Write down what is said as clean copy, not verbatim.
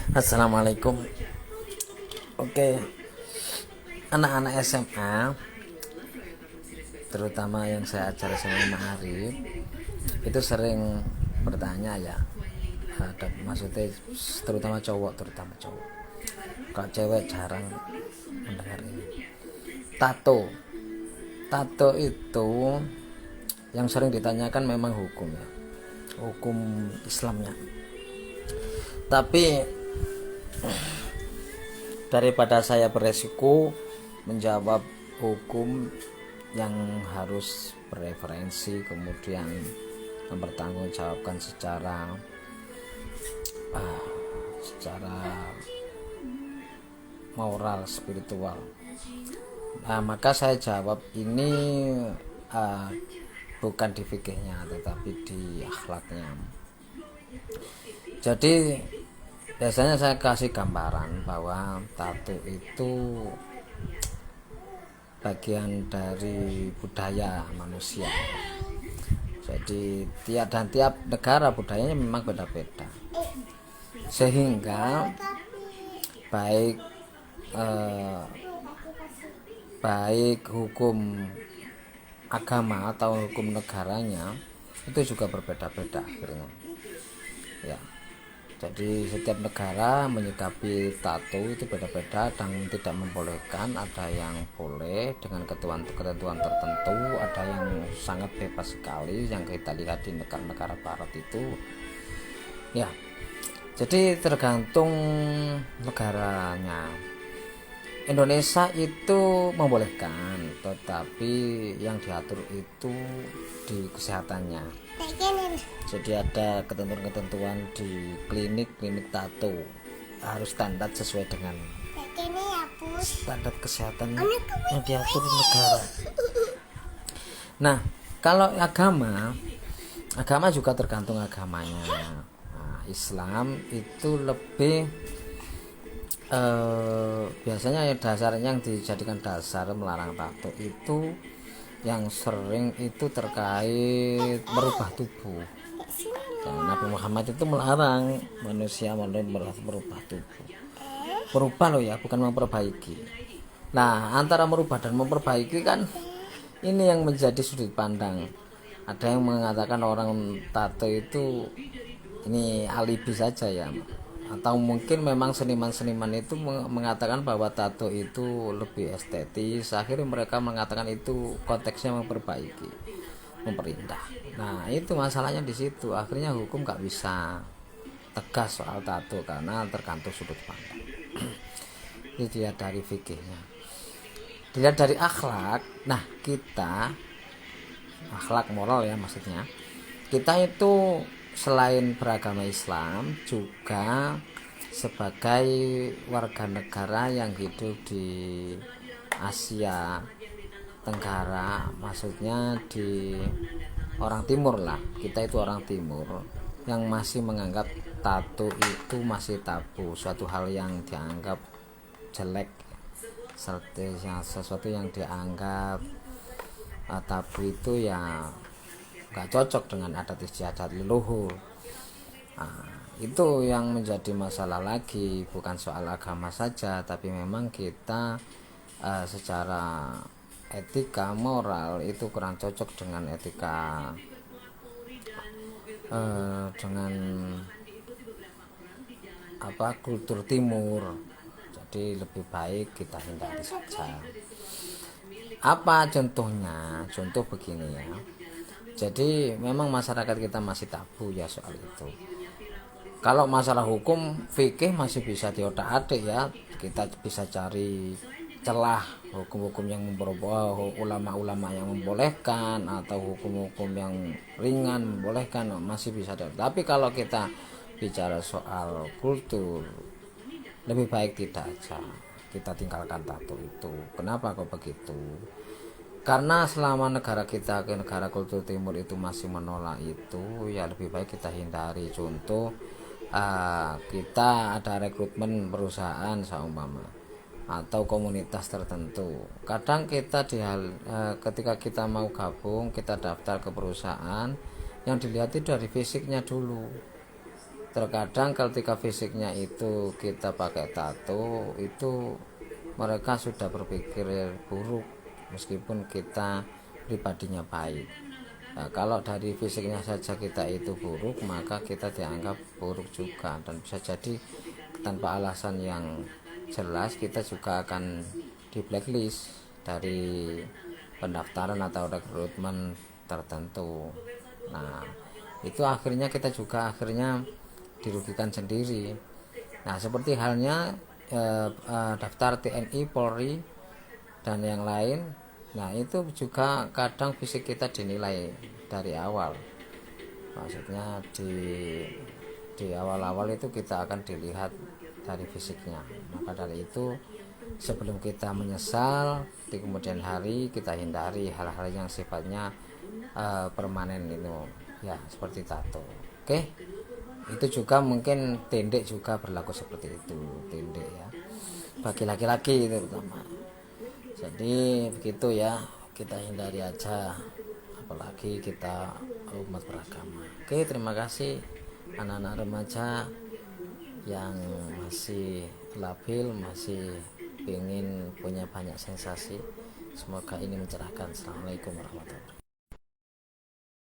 Assalamualaikum. Oke, anak-anak SMA, terutama yang saya ajar sama Ma'arif, itu sering bertanya ya. Maksudnya terutama cowok. Kalau cewek jarang mendengar ini. Tato, tato itu yang sering ditanyakan memang hukum ya, hukum Islamnya. Tapi daripada saya beresiko menjawab hukum yang harus bereferensi, kemudian mempertanggungjawabkan secara moral spiritual, maka saya jawab ini bukan di fikihnya tetapi di akhlaknya. Jadi biasanya saya kasih gambaran bahwa tato itu bagian dari budaya manusia. Jadi tiap negara budayanya memang beda-beda, sehingga baik hukum agama atau hukum negaranya itu juga berbeda-beda akhirnya ya. Jadi setiap negara menyikapi tato itu beda-beda dan tidak membolehkan. Ada yang boleh dengan ketentuan tertentu, ada yang sangat bebas sekali yang kita lihat di negara-negara barat itu ya. Jadi tergantung negaranya. Indonesia itu membolehkan, tetapi yang diatur itu di kesehatannya. Jadi ada ketentuan-ketentuan di klinik tato, harus standar sesuai dengan standar kesehatan yang diatur di negara. Nah, kalau agama juga tergantung agamanya. Islam itu lebih biasanya dasarnya yang dijadikan dasar melarang tato itu yang sering itu terkait merubah tubuh. Dan Nabi Muhammad itu melarang manusia merubah tubuh. Merubah loh ya, bukan memperbaiki. Nah, antara merubah dan memperbaiki kan ini yang menjadi sudut pandang. Ada yang mengatakan orang tato itu ini alibi saja ya, atau mungkin memang seniman-seniman itu mengatakan bahwa tato itu lebih estetis. Akhirnya mereka mengatakan itu konteksnya memperbaiki, memperindah. Nah itu masalahnya di situ. Akhirnya hukum gak bisa tegas soal tato karena tergantung sudut pandang. Itu dilihat dari fikihnya, dilihat dari akhlak. Nah kita akhlak moral ya, maksudnya kita itu selain beragama Islam juga sebagai warga negara yang hidup di Asia Tenggara, maksudnya di orang timur lah. Kita itu orang timur yang masih menganggap tato itu masih tabu, suatu hal yang dianggap jelek, sesuatu yang dianggap tabu itu ya gak cocok dengan adat istiadat leluhur. Itu yang menjadi masalah lagi, bukan soal agama saja, tapi memang kita secara etika moral itu kurang cocok dengan etika dengan kultur timur. Jadi lebih baik kita hindari saja. Apa contohnya? Contoh begini ya. Jadi memang masyarakat kita masih tabu ya soal itu. Kalau masalah hukum fikih masih bisa diotak-atik ya, kita bisa cari celah hukum-hukum yang ulama-ulama yang membolehkan atau hukum-hukum yang ringan membolehkan, masih bisa. Tapi kalau kita bicara soal kultur, lebih baik tidak aja, kita tinggalkan tato itu. Kenapa kok begitu? Karena selama negara kita ke negara kultur timur itu masih menolak itu, ya lebih baik kita hindari. Contoh kita ada rekrutmen perusahaan seumpama atau komunitas tertentu. Kadang kita ketika kita mau gabung, kita daftar ke perusahaan, yang dilihat itu dari fisiknya dulu. Terkadang ketika fisiknya itu kita pakai tato, itu mereka sudah berpikir buruk meskipun kita pribadinya baik. Nah, kalau dari fisiknya saja kita itu buruk, maka kita dianggap buruk juga, dan bisa jadi tanpa alasan yang jelas kita juga akan di blacklist dari pendaftaran atau rekrutmen tertentu. Nah, itu akhirnya kita juga akhirnya dirugikan sendiri. Nah, seperti halnya daftar TNI, Polri, dan yang lain. Nah, itu juga kadang fisik kita dinilai dari awal. Maksudnya di awal-awal itu kita akan dilihat dari fisiknya. Maka dari itu, sebelum kita menyesal di kemudian hari, kita hindari hal-hal yang sifatnya permanen itu, ya seperti tato. Oke, itu juga mungkin tindek juga berlaku seperti itu, tindek ya, bagi laki-laki itu terutama. Jadi begitu ya, kita hindari aja, apalagi kita umat beragama. Oke, terima kasih anak-anak remaja yang masih labil, masih ingin punya banyak sensasi. Semoga ini mencerahkan. Assalamualaikum warahmatullahi wabarakatuh.